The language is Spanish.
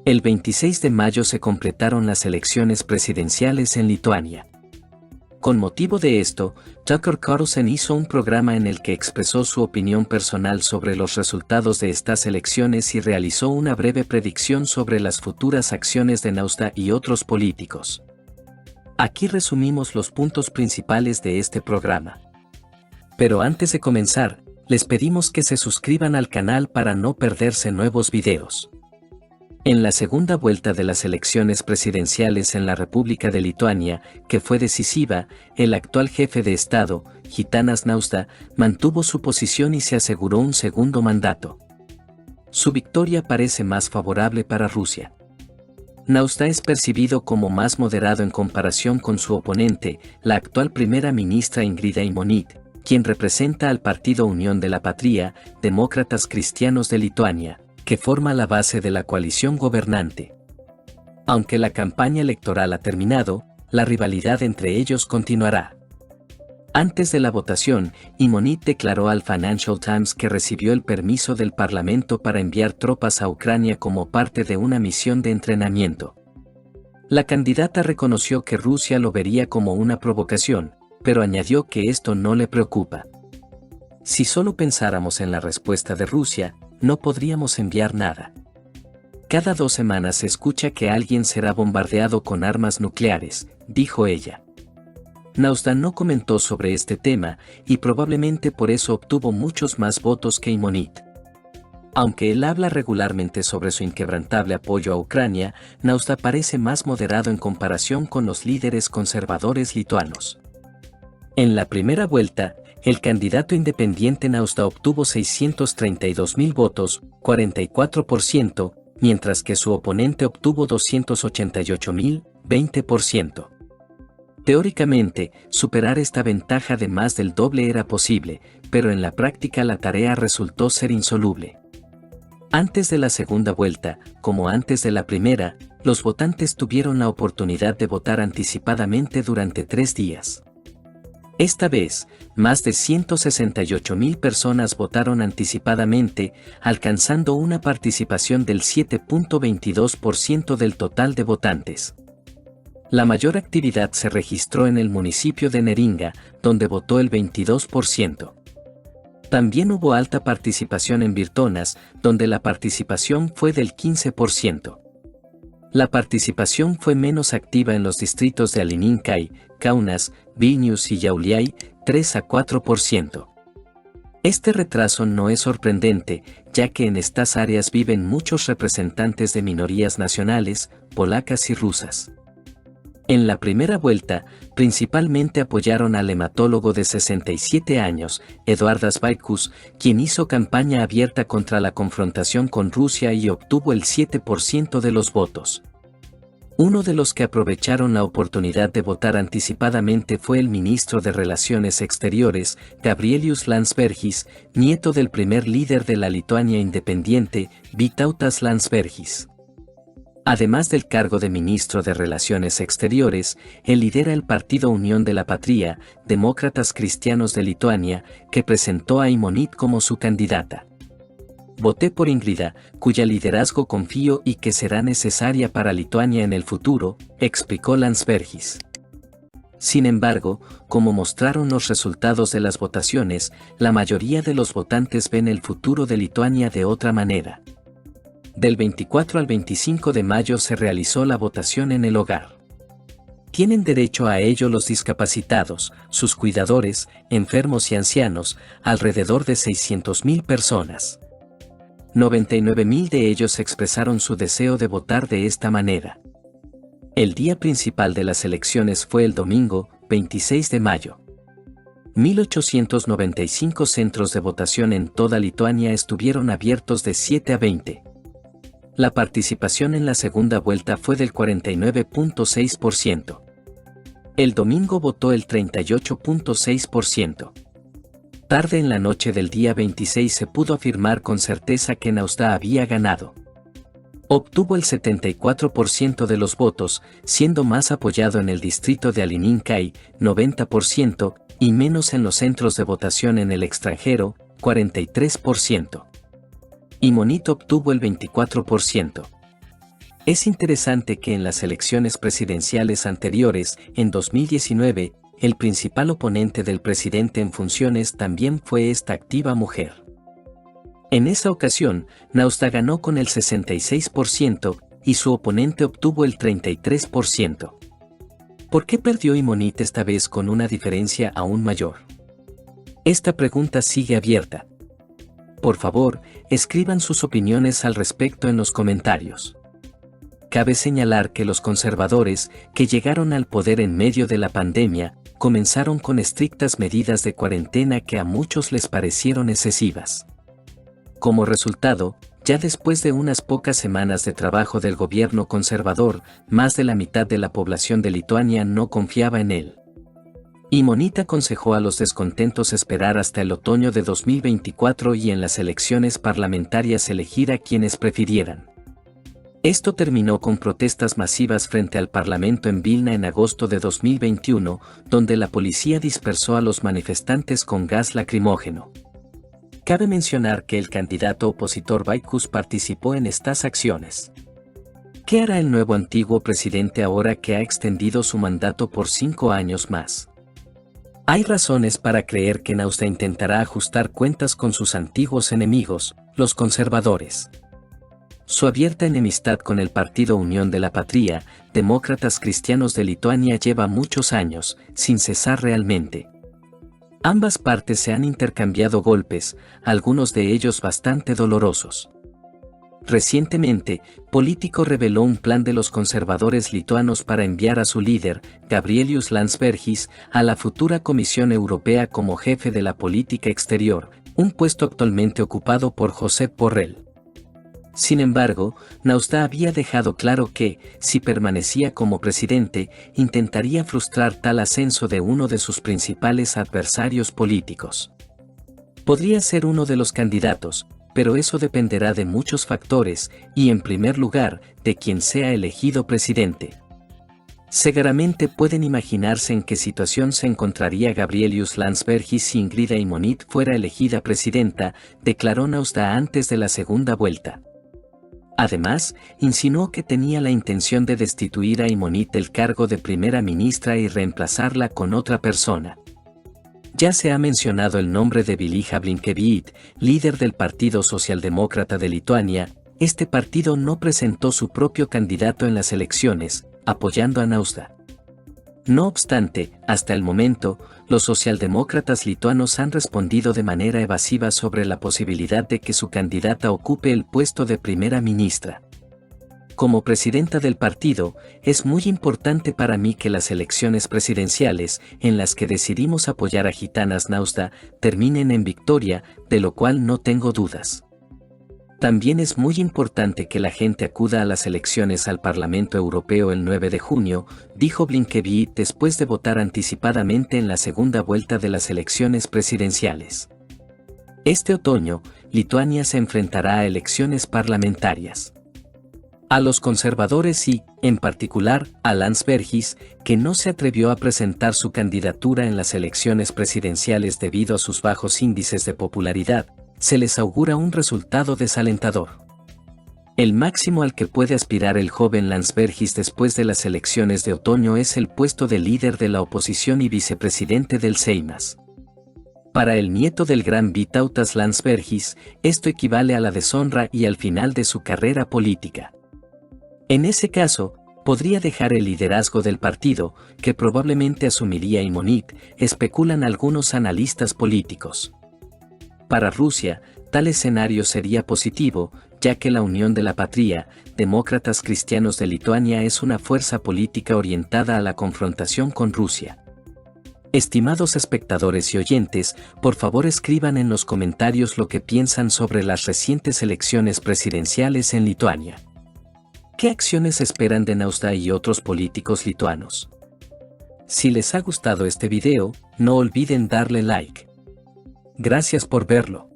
El 26 de mayo se completaron las elecciones presidenciales en Lituania. Con motivo de esto, Tucker Carlson hizo un programa en el que expresó su opinión personal sobre los resultados de estas elecciones y realizó una breve predicción sobre las futuras acciones de Naustea y otros políticos. Aquí resumimos los puntos principales de este programa. Pero antes de comenzar, les pedimos que se suscriban al canal para no perderse nuevos videos. En la segunda vuelta de las elecciones presidenciales en la República de Lituania, que fue decisiva, el actual jefe de Estado, Gitanas Naustea, mantuvo su posición y se aseguró un segundo mandato. Su victoria parece más favorable para Rusia. Naustea es percibido como más moderado en comparación con su oponente, la actual primera ministra Ingrida Šimonytė, quien representa al Partido Unión de la Patria, Demócratas Cristianos de Lituania, que forma la base de la coalición gobernante. Aunque la campaña electoral ha terminado, la rivalidad entre ellos continuará. Antes de la votación, Šimonytė declaró al Financial Times que recibió el permiso del Parlamento para enviar tropas a Ucrania como parte de una misión de entrenamiento. La candidata reconoció que Rusia lo vería como una provocación, pero añadió que esto no le preocupa. Si solo pensáramos en la respuesta de Rusia, no podríamos enviar nada. Cada 2 semanas se escucha que alguien será bombardeado con armas nucleares, dijo ella. Naustea no comentó sobre este tema y probablemente por eso obtuvo muchos más votos que Šimonytė. Aunque él habla regularmente sobre su inquebrantable apoyo a Ucrania, Naustea parece más moderado en comparación con los líderes conservadores lituanos. En la primera vuelta, el candidato independiente Naustea obtuvo 632.000 votos, 44%, mientras que su oponente obtuvo 288.000, 20%. Teóricamente, superar esta ventaja de más del doble era posible, pero en la práctica la tarea resultó ser insoluble. Antes de la segunda vuelta, como antes de la primera, los votantes tuvieron la oportunidad de votar anticipadamente durante 3 días. Esta vez, más de 168.000 personas votaron anticipadamente, alcanzando una participación del 7.22% del total de votantes. La mayor actividad se registró en el municipio de Neringa, donde votó el 22%. También hubo alta participación en Virtonas, donde la participación fue del 15%. La participación fue menos activa en los distritos de Kalininkai, Kaunas, Vilnius y Šiauliai, 3 a 4%. Este retraso no es sorprendente, ya que en estas áreas viven muchos representantes de minorías nacionales, polacas y rusas. En la primera vuelta, principalmente apoyaron al hematólogo de 67 años, Eduardas Vaitkus, quien hizo campaña abierta contra la confrontación con Rusia y obtuvo el 7% de los votos. Uno de los que aprovecharon la oportunidad de votar anticipadamente fue el ministro de Relaciones Exteriores, Gabrielius Landsbergis, nieto del primer líder de la Lituania independiente, Vytautas Landsbergis. Además del cargo de ministro de Relaciones Exteriores, él lidera el Partido Unión de la Patria, Demócratas Cristianos de Lituania, que presentó a Šimonytė como su candidata. Voté por Ingrida, cuya liderazgo confío y que será necesaria para Lituania en el futuro, explicó Landsbergis. Sin embargo, como mostraron los resultados de las votaciones, la mayoría de los votantes ven el futuro de Lituania de otra manera. Del 24 al 25 de mayo se realizó la votación en el hogar. Tienen derecho a ello los discapacitados, sus cuidadores, enfermos y ancianos, alrededor de 600.000 personas. 99.000 de ellos expresaron su deseo de votar de esta manera. El día principal de las elecciones fue el domingo, 26 de mayo. 1.895 centros de votación en toda Lituania estuvieron abiertos de 7 a 20. La participación en la segunda vuelta fue del 49.6%. El domingo votó el 38.6%. Tarde en la noche del día 26 se pudo afirmar con certeza que Naustea había ganado. Obtuvo el 74% de los votos, siendo más apoyado en el distrito de Kalininkai, 90%, y menos en los centros de votación en el extranjero, 43%. Šimonytė obtuvo el 24%. Es interesante que en las elecciones presidenciales anteriores, en 2019, el principal oponente del presidente en funciones también fue esta activa mujer. En esa ocasión, Nausta ganó con el 66% y su oponente obtuvo el 33%. ¿Por qué perdió Imonit esta vez con una diferencia aún mayor? Esta pregunta sigue abierta. Por favor, escriban sus opiniones al respecto en los comentarios. Cabe señalar que los conservadores, que llegaron al poder en medio de la pandemia, comenzaron con estrictas medidas de cuarentena que a muchos les parecieron excesivas. Como resultado, ya después de unas pocas semanas de trabajo del gobierno conservador, más de la mitad de la población de Lituania no confiaba en él. Imonit aconsejó a los descontentos esperar hasta el otoño de 2024 y en las elecciones parlamentarias elegir a quienes prefirieran. Esto terminó con protestas masivas frente al Parlamento en Vilna en agosto de 2021, donde la policía dispersó a los manifestantes con gas lacrimógeno. Cabe mencionar que el candidato opositor Vaikus participó en estas acciones. ¿Qué hará el nuevo antiguo presidente ahora que ha extendido su mandato por 5 años más? Hay razones para creer que Nausta intentará ajustar cuentas con sus antiguos enemigos, los conservadores. Su abierta enemistad con el partido Unión de la Patria, Demócratas Cristianos de Lituania lleva muchos años, sin cesar realmente. Ambas partes se han intercambiado golpes, algunos de ellos bastante dolorosos. Recientemente, Politico reveló un plan de los conservadores lituanos para enviar a su líder, Gabrielius Landsbergis, a la futura Comisión Europea como jefe de la política exterior, un puesto actualmente ocupado por Josep Borrell. Sin embargo, Nausta había dejado claro que, si permanecía como presidente, intentaría frustrar tal ascenso de uno de sus principales adversarios políticos. Podría ser uno de los candidatos, pero eso dependerá de muchos factores y, en primer lugar, de quien sea elegido presidente. Seguramente pueden imaginarse en qué situación se encontraría Gabrielius Landsbergis si Ingrida Imonit fuera elegida presidenta, declaró Nausta antes de la segunda vuelta. Además, insinuó que tenía la intención de destituir a Imonit del cargo de primera ministra y reemplazarla con otra persona. Ya se ha mencionado el nombre de Vilija Blinkevičiūtė, líder del Partido Socialdemócrata de Lituania. Este partido no presentó su propio candidato en las elecciones, apoyando a Nausta. No obstante, hasta el momento, los socialdemócratas lituanos han respondido de manera evasiva sobre la posibilidad de que su candidata ocupe el puesto de primera ministra. Como presidenta del partido, es muy importante para mí que las elecciones presidenciales, en las que decidimos apoyar a Gitanas Nausta, terminen en victoria, de lo cual no tengo dudas. También es muy importante que la gente acuda a las elecciones al Parlamento Europeo el 9 de junio, dijo Blinkevičiūtė después de votar anticipadamente en la segunda vuelta de las elecciones presidenciales. Este otoño, Lituania se enfrentará a elecciones parlamentarias. A los conservadores y, en particular, a Landsbergis, que no se atrevió a presentar su candidatura en las elecciones presidenciales debido a sus bajos índices de popularidad, se les augura un resultado desalentador. El máximo al que puede aspirar el joven Landsbergis después de las elecciones de otoño es el puesto de líder de la oposición y vicepresidente del Seimas. Para el nieto del gran Vytautas Landsbergis, esto equivale a la deshonra y al final de su carrera política. En ese caso, podría dejar el liderazgo del partido, que probablemente asumiría Imonit, especulan algunos analistas políticos. Para Rusia, tal escenario sería positivo, ya que la Unión de la Patria, Demócratas Cristianos de Lituania es una fuerza política orientada a la confrontación con Rusia. Estimados espectadores y oyentes, por favor escriban en los comentarios lo que piensan sobre las recientes elecciones presidenciales en Lituania. ¿Qué acciones esperan de Nausta y otros políticos lituanos? Si les ha gustado este video, no olviden darle like. Gracias por verlo.